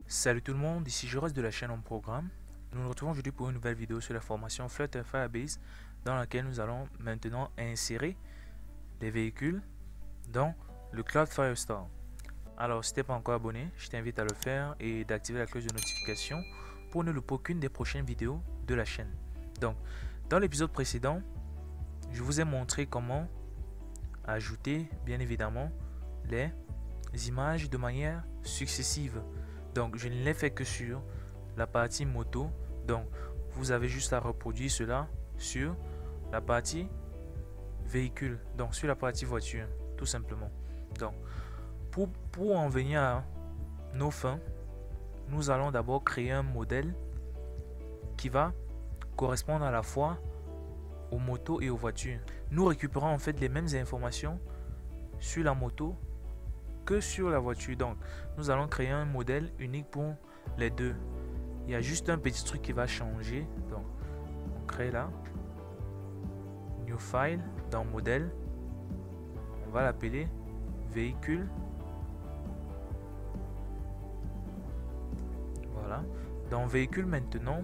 Salut tout le monde, ici Joras de la chaîne en programme. Nous nous retrouvons aujourd'hui pour une nouvelle vidéo sur la formation Flutter Firebase dans laquelle nous allons maintenant insérer les véhicules dans le Cloud Firestore. Alors si tu n'es pas encore abonné, je t'invite à le faire et d'activer la cloche de notification pour ne louper aucune des prochaines vidéos de la chaîne. Donc, dans l'épisode précédent, je vous ai montré comment ajouter bien évidemment les images de manière successive. Donc je ne l'ai fait que sur la partie moto. Donc vous avez juste à reproduire cela sur la partie véhicule, donc sur la partie voiture, tout simplement. Donc pour en venir à nos fins, nous allons d'abord créer un modèle qui va correspondre à la fois aux motos et aux voitures. Nous récupérons en fait les mêmes informations sur la moto que sur la voiture. Donc nous allons créer un modèle unique pour les deux. Il y a juste un petit truc qui va changer. Donc on crée là new file dans modèle, on va l'appeler véhicule. Voilà, dans véhicule maintenant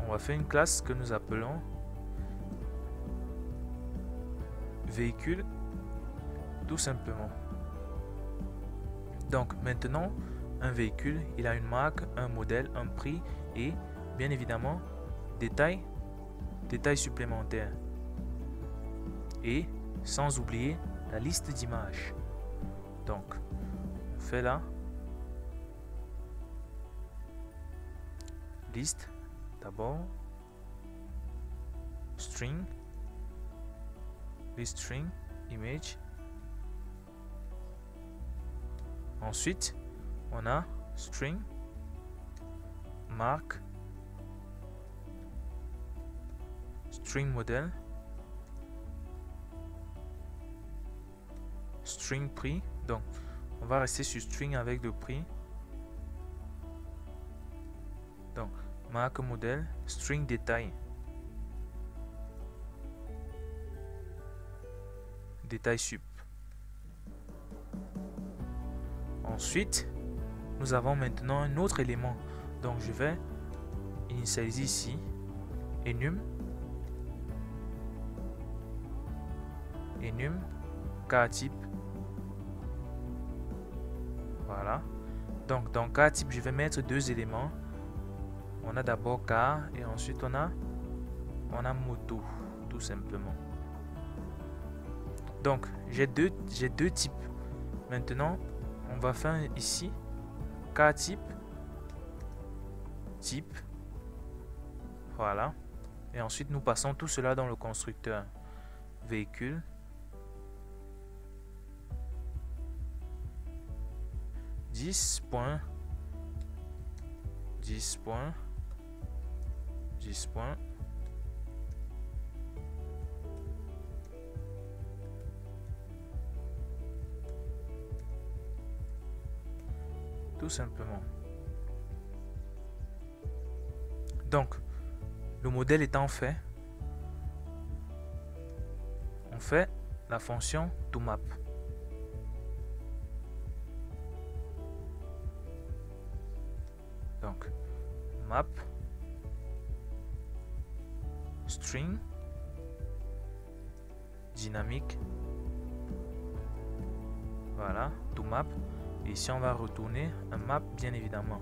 on va faire une classe que nous appelons véhicule tout simplement. Donc maintenant, un véhicule, il a une marque, un modèle, un prix et bien évidemment détails supplémentaires. Et sans oublier la liste d'images. Donc, on fait là liste d'abord string, list string image. Ensuite, on a string, marque, string modèle, string prix. Donc, on va rester sur string avec le prix. Donc, marque modèle, string détail. Détail sup. Ensuite, nous avons maintenant un autre élément. Donc, je vais initialiser ici enum car type. Voilà. Donc, dans car type, je vais mettre deux éléments. On a d'abord car et ensuite on a moto, tout simplement. Donc, j'ai deux types. Maintenant, on va faire ici car type, voilà, et ensuite nous passons tout cela dans le constructeur véhicule, tout simplement. Donc, le modèle étant fait, on fait la fonction toMap. Donc, map string dynamique. Voilà, toMap. Et ici, on va retourner un map, bien évidemment.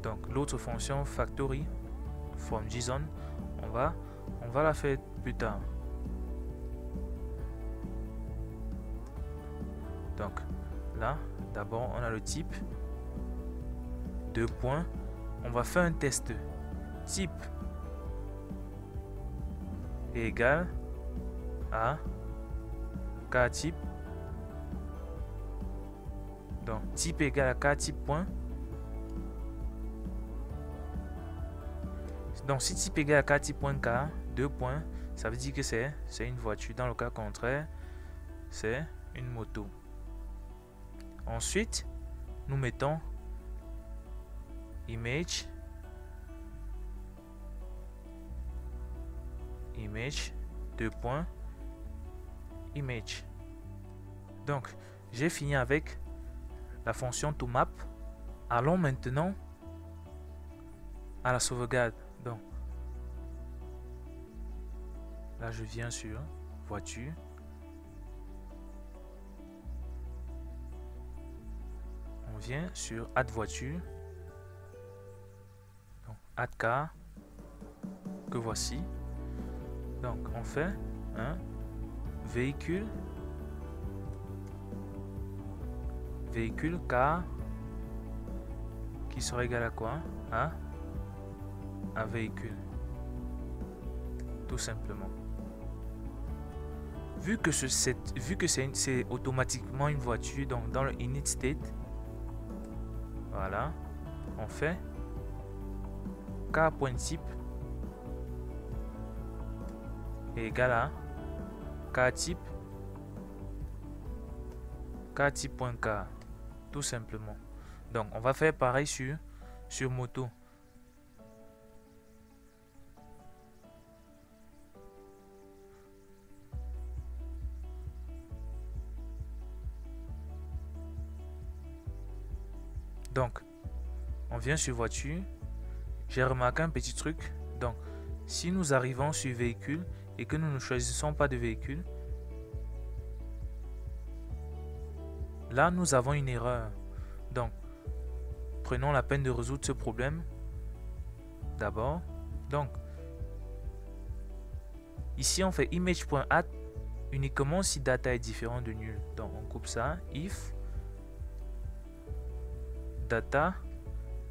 Donc, l'autre fonction factory from JSON, on va la faire plus tard. Donc, là, d'abord, on a le type. Deux points. On va faire un test. Type est égal à car type. Donc, type égal à car type point. Donc, si type égal à car type point car, deux points, ça veut dire que c'est une voiture. Dans le cas contraire, c'est une moto. Ensuite, nous mettons image, deux points, image. Donc, j'ai fini avec la fonction toMap. Allons maintenant à la sauvegarde. Donc, là, je viens sur voiture. On vient sur Add voiture. Donc, Add car, que voici. Donc, on fait un véhicule car qui sera égal à quoi? À un véhicule. Tout simplement. Vu que c'est automatiquement une voiture, donc dans le init state, voilà, on fait car.type est égal à car_type.car, tout simplement. Donc on va faire pareil sur moto. Donc on vient sur voiture. J'ai remarqué un petit truc. Donc si nous arrivons sur véhicule et que nous ne choisissons pas de véhicule, là nous avons une erreur. Donc prenons la peine de résoudre ce problème d'abord. Donc ici on fait image.add uniquement si data est différent de nul. Donc on coupe ça, if data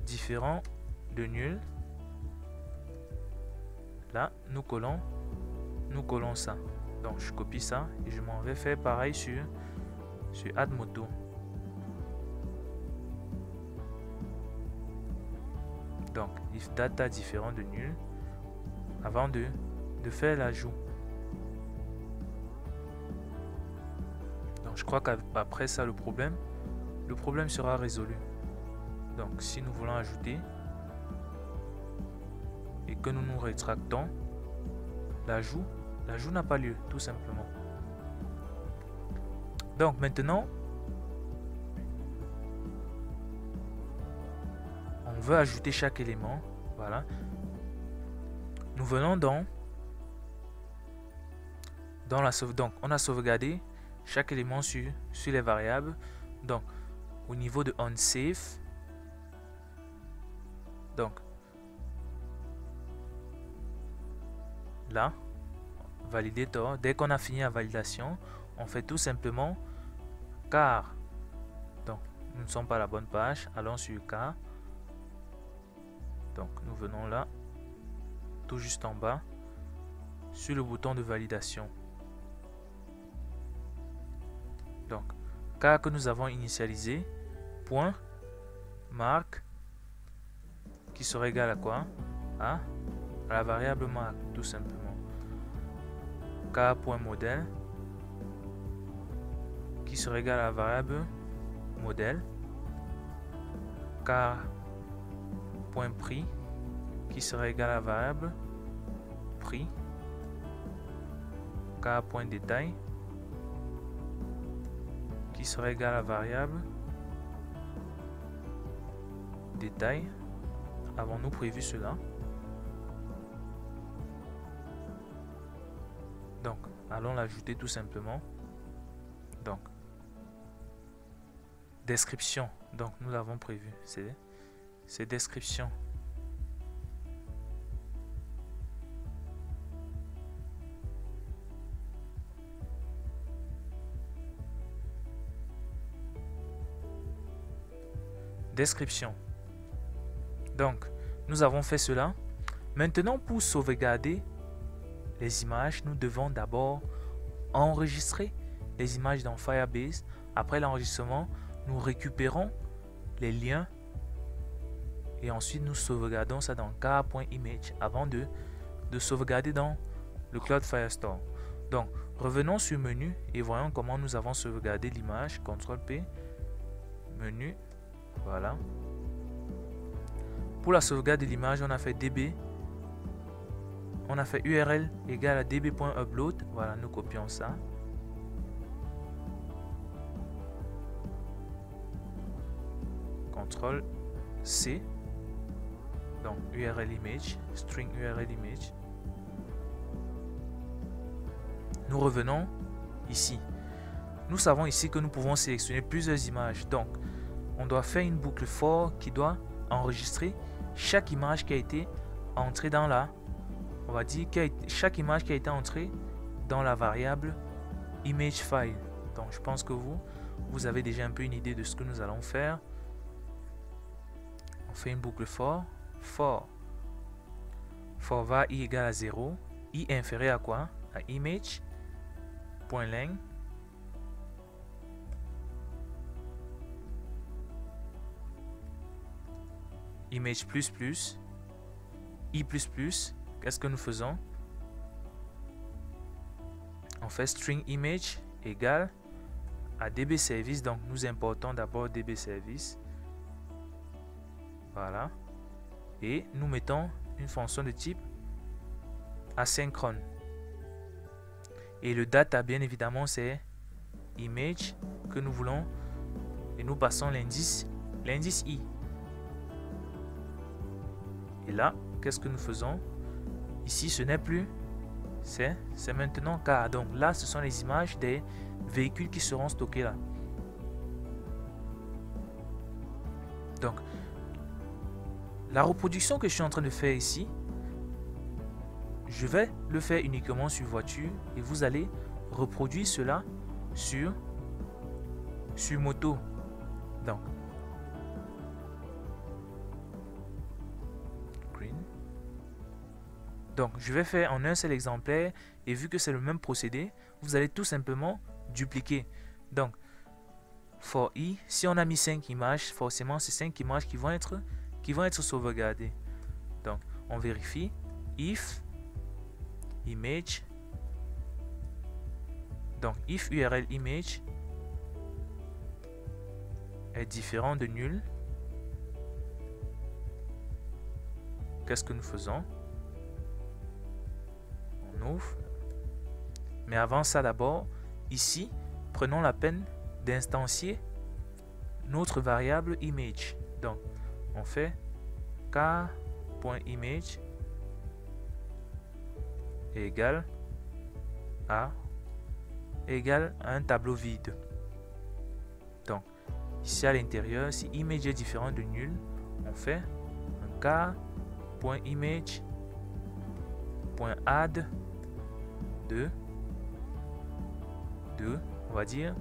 différent de nul. Là nous collons ça. Donc je copie ça et je m'en vais faire pareil sur add moto. Donc if data différent de nul avant de faire l'ajout. Donc je crois qu'après ça le problème sera résolu. Donc si nous voulons ajouter et que nous nous rétractons, l'ajout n'a pas lieu, tout simplement. Donc maintenant on veut ajouter chaque élément. Voilà, nous venons dans la sauvegarde. Donc on a sauvegardé chaque élément sur les variables. Donc au niveau de onSafe, donc là validator, dès qu'on a fini la validation, on fait tout simplement car. Donc nous ne sommes pas à la bonne page, allons sur car. Donc nous venons là, tout juste en bas, sur le bouton de validation. Donc car que nous avons initialisé, point marque qui sera égal à quoi? À la variable marque, tout simplement. Car.modèle qui sera égal à la variable modèle. Car.prix qui sera égal à la variable prix. Car.détail qui sera égal à la variable détail. Avons-nous prévu cela? Donc allons l'ajouter tout simplement. Donc description, donc nous l'avons prévu, c'est description. Description. Donc nous avons fait cela. Maintenant pour sauvegarder les images, nous devons d'abord enregistrer les images dans Firebase. Après l'enregistrement, nous récupérons les liens et ensuite nous sauvegardons ça dans car.image avant de sauvegarder dans le Cloud Firestore. Donc revenons sur menu et voyons comment nous avons sauvegardé l'image. CTRL P, menu, voilà. Pour la sauvegarde de l'image, on a fait db, on a fait url égale à db.upload. Voilà, nous copions ça. CTRL C, donc URL image, string URL image. Nous revenons ici. Nous savons ici que nous pouvons sélectionner plusieurs images, donc on doit faire une boucle for qui doit enregistrer chaque image qui a été entrée dans la, on va dire chaque image qui a été entrée dans la variable image file. Donc je pense que vous avez déjà un peu une idée de ce que nous allons faire. On fait une boucle for var i égale à 0, i inférieur à quoi? À image.length image i++, qu'est-ce que nous faisons? On fait string image égale à dbService, donc nous importons d'abord dbService, voilà, et nous mettons une fonction de type asynchrone, et le data bien évidemment c'est image que nous voulons, et nous passons l'indice i. Et là, qu'est-ce que nous faisons? Ici, ce n'est plus, c'est maintenant K. Donc là, ce sont les images des véhicules qui seront stockés là. Donc, la reproduction que je suis en train de faire ici, je vais le faire uniquement sur voiture et vous allez reproduire cela sur moto. Donc, je vais faire en un seul exemplaire et vu que c'est le même procédé, vous allez tout simplement dupliquer. Donc, for i, si on a mis 5 images, forcément, c'est 5 images qui vont être sauvegardées. Donc, on vérifie if image, donc if URL image est différent de nul. Qu'est-ce que nous faisons? On ouvre. Mais avant ça, d'abord, ici, prenons la peine d'instancier notre variable image. Donc, on fait k.image égale à un tableau vide. Donc, ici à l'intérieur, si image est différent de nul, on fait un k.image.add de on va dire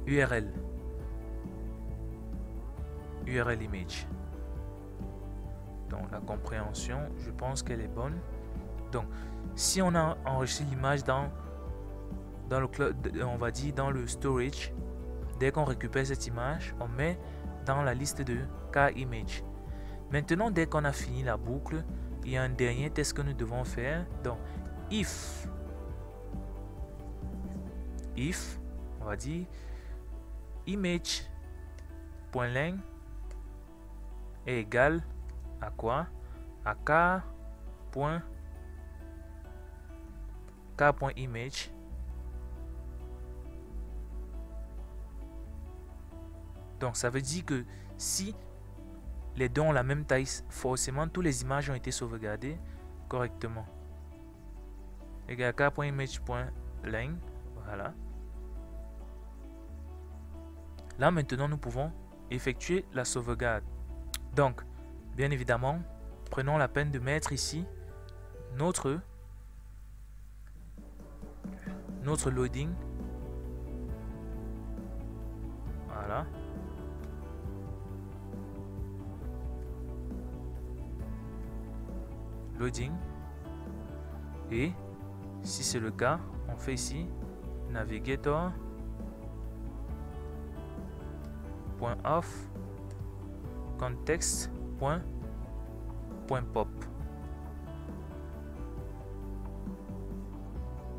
URL image. Donc la compréhension, je pense qu'elle est bonne. Donc si on a enregistré l'image dans le cloud, on va dire dans le storage, dès qu'on récupère cette image, on met dans la liste de k-image. Maintenant, dès qu'on a fini la boucle, il y a un dernier test que nous devons faire. Donc if on va dire image.length est égal à quoi? À k.image donc ça veut dire que si les deux ont la même taille, forcément toutes les images ont été sauvegardées correctement. Égal à k.image.length, voilà. Là maintenant nous pouvons effectuer la sauvegarde. Donc bien évidemment, prenons la peine de mettre ici notre loading. Voilà. Loading. Et si c'est le cas, on fait ici navigator .off context .pop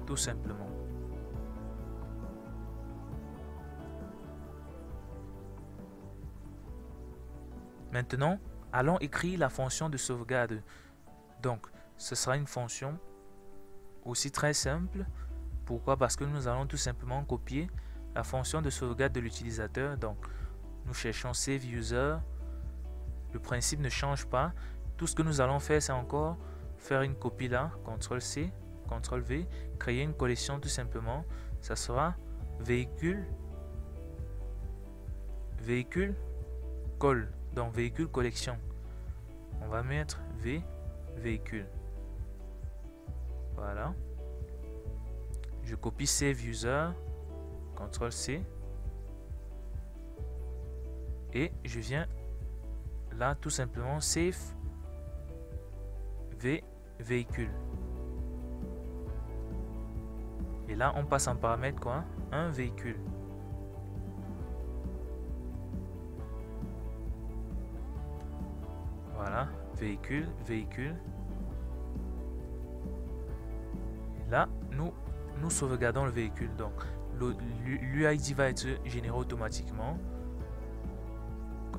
tout simplement. Maintenant, allons écrire la fonction de sauvegarde. Donc, ce sera une fonction aussi très simple. Pourquoi? Parce que nous allons tout simplement copier la fonction de sauvegarde de l'utilisateur. Donc, nous cherchons Save User. Le principe ne change pas. Tout ce que nous allons faire, c'est encore faire une copie là, CTRL-C, CTRL-V, créer une collection tout simplement. Ça sera véhicule, col, donc véhicule collection. On va mettre véhicule. Voilà. Je copie Save User, CTRL-C. Et je viens là tout simplement Save véhicule. Et là on passe en paramètre quoi? Un véhicule. Voilà, véhicule. Et là nous sauvegardons le véhicule. Donc l'UID va être généré automatiquement.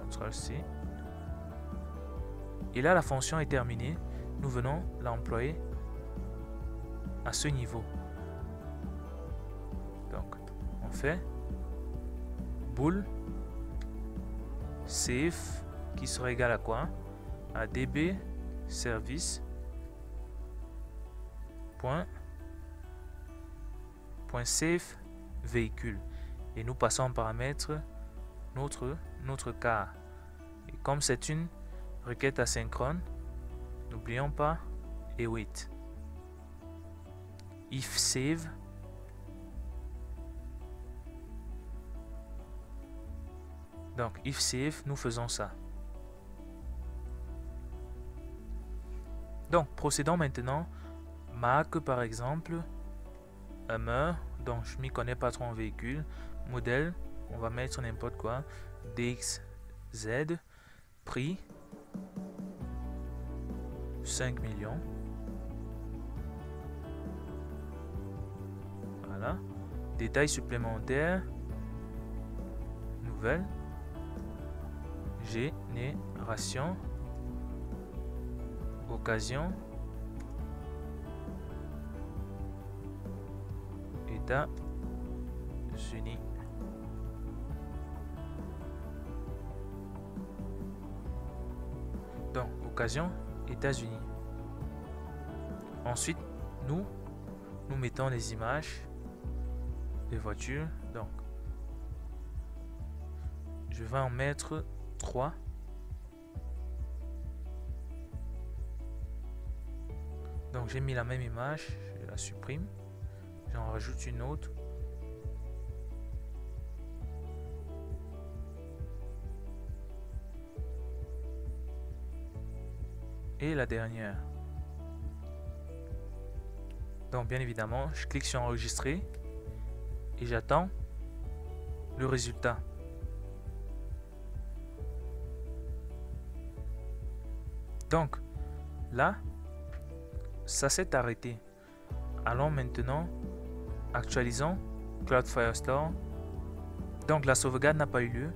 CTRL-C. Et là la fonction est terminée. Nous venons l'employer à ce niveau. Donc on fait bool save qui sera égal à quoi? À db service point save véhicule. Et nous passons en paramètre notre car. Et comme c'est une requête asynchrone, n'oublions pas await. If save. Donc if save, nous faisons ça. Donc procédons maintenant. Marque par exemple Hummer, donc je m'y connais pas trop en véhicule. Modèle, on va mettre n'importe quoi. DXZ. Prix 5 millions. Voilà. Détails supplémentaires. Nouvelle. Génération. Occasion. États-Unis. Donc, occasion, États-Unis. Ensuite, nous mettons les images des voitures. Donc, je vais en mettre 3. Donc, j'ai mis la même image, je la supprime. J'en rajoute une autre. Et la dernière. Donc bien évidemment, je clique sur enregistrer et j'attends le résultat. Donc là, ça s'est arrêté. Allons maintenant, actualisons Cloud Firestore. Donc la sauvegarde n'a pas eu lieu.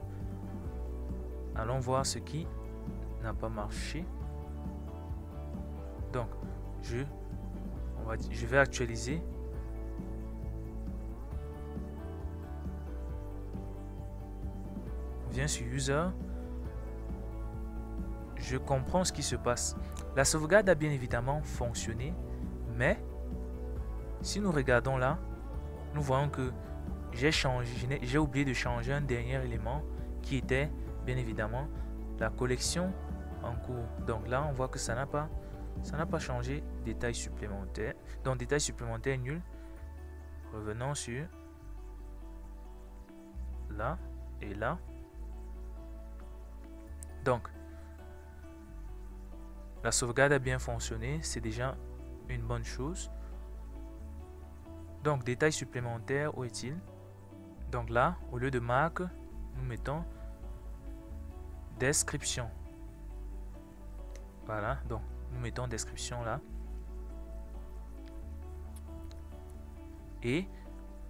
Allons voir ce qui n'a pas marché. Donc je vais actualiser. On vient sur User. Je comprends ce qui se passe. La sauvegarde a bien évidemment fonctionné, mais si nous regardons là, nous voyons que j'ai oublié de changer un dernier élément qui était bien évidemment la collection en cours. Donc là, on voit que ça n'a pas changé. Détails supplémentaires. Donc détails supplémentaires nul. Revenons sur là et là. Donc la sauvegarde a bien fonctionné, c'est déjà une bonne chose. Donc détails supplémentaires, où est-il? Donc là, au lieu de marque, nous mettons description. Voilà, donc nous mettons description là. Et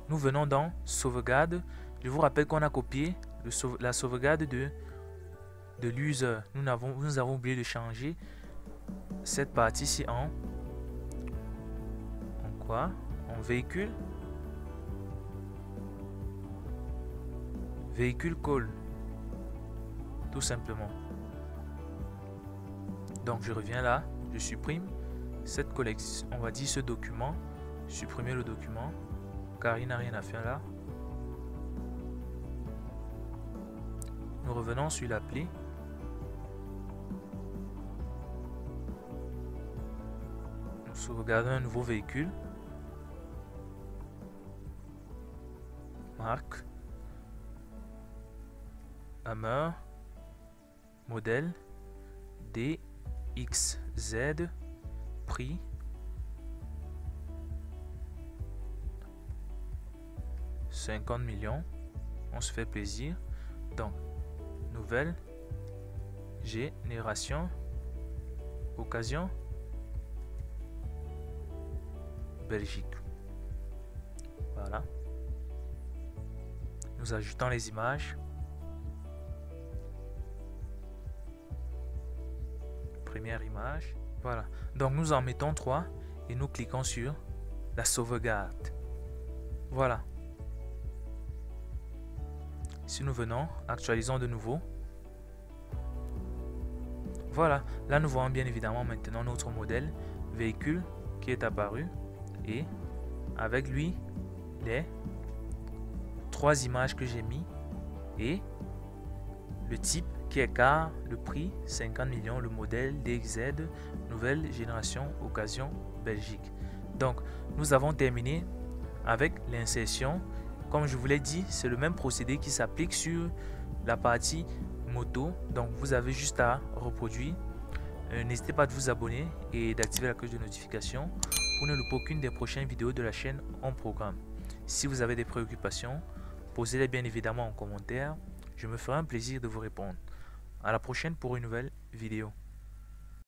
nous venons dans sauvegarde. Je vous rappelle qu'on a copié la sauvegarde de l'user. Nous avons oublié de changer cette partie-ci en quoi? En véhicule. Véhicule call. tout simplement. Donc je reviens là, je supprime cette collection, on va dire ce document, supprimer le document car il n'a rien à faire là. Nous revenons sur l'appli. Nous sauvegardons un nouveau véhicule. Marque. Hammer. Modèle. DXZ. Prix. $50 millions. On se fait plaisir. Donc, nouvelle. Génération. Occasion. Belgique. Voilà. Nous ajoutons les images. Première image. Voilà. Donc nous en mettons 3 et nous cliquons sur la sauvegarde. Voilà. Si nous venons, actualisons de nouveau. Voilà. Là nous voyons bien évidemment maintenant notre modèle véhicule qui est apparu. Et avec lui les 3 images que j'ai mis et le type qui est car, le prix 50 millions, le modèle DXZ, nouvelle génération, occasion, Belgique. Donc nous avons terminé avec l'insertion. Comme je vous l'ai dit, c'est le même procédé qui s'applique sur la partie moto. Donc vous avez juste à reproduire. N'hésitez pas à vous abonner et d'activer la cloche de notification pour ne louper aucune des prochaines vidéos de la chaîne en programme. Si vous avez des préoccupations, posez-les bien évidemment en commentaire. Je me ferai un plaisir de vous répondre. À la prochaine pour une nouvelle vidéo.